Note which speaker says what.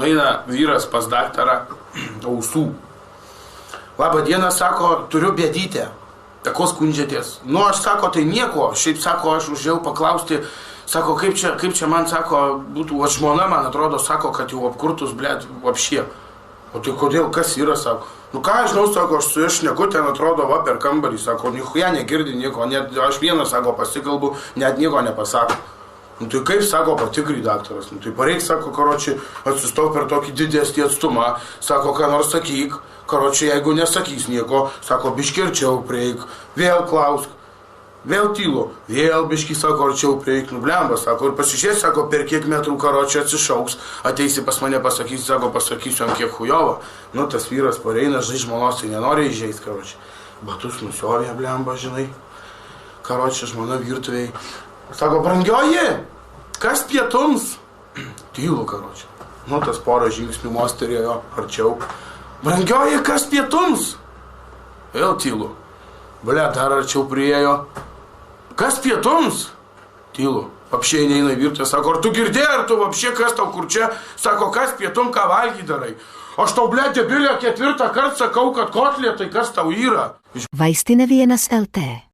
Speaker 1: Nueina vyras pas daktarą ausų. Labą dieną, sako, turiu bėdytę. Ko skundžiatės? Nu, aš sako, tai nieko. Šiaip sako, aš užėjau paklausti, sako, kaip čia man, sako, būtų, o žmona, man atrodo, sako, kad jau apkurtus, blėt, vapšie. O tai kodėl, kas yra, sako? Nu ką, aš žinau, sako, aš su ja šneku, ten atrodo, va, per kambarį, sako, nichuja negirdi nieko, net aš vienas, sako, pasikalbu, net nieko nepasako. Nu tai kaip, sako, patikrai daktaras, nu tai pareik, sako, karočiui, atsistok per tokį didesnį atstumą, sako, ką nors sakyk, karočiui, jeigu nesakys nieko, sako, biški arčiau prieik, vėl klausk, vėl tylu, vėl biški, sako, arčiau prieik, nublemba, sako, ir pasižiūrės, sako, per kiek metrų karočiui atsišauks, ateisi pas mane pasakys, sako, pasakysiu, ant kiek hujova, nu tas vyras pareina, žinai, žmonos tai nenori įžeis, karočiui, batus nusiovė, blemba, žinai, karočiui, žmona virtuviai. Sako, brangioji, kas pietums? Tylu, karočiui. Nu, tas porą žingsnių mostelėjo arčiau. Brangioji, kas pietums? Vėl tylu. Ble, dar arčiau priėjo. Kas pietums? Tylu. Apšiai neina virtuvė. Sako, ar tu girdėjai, ar tu apšiai, kas tau kur čia? Sako, kas pietum, ką valgy darai? Aš tau, ble, debilė, 4 kartą sakau, kad kotlė, tai kas tau yra?
Speaker 2: Vaistinė 1 LT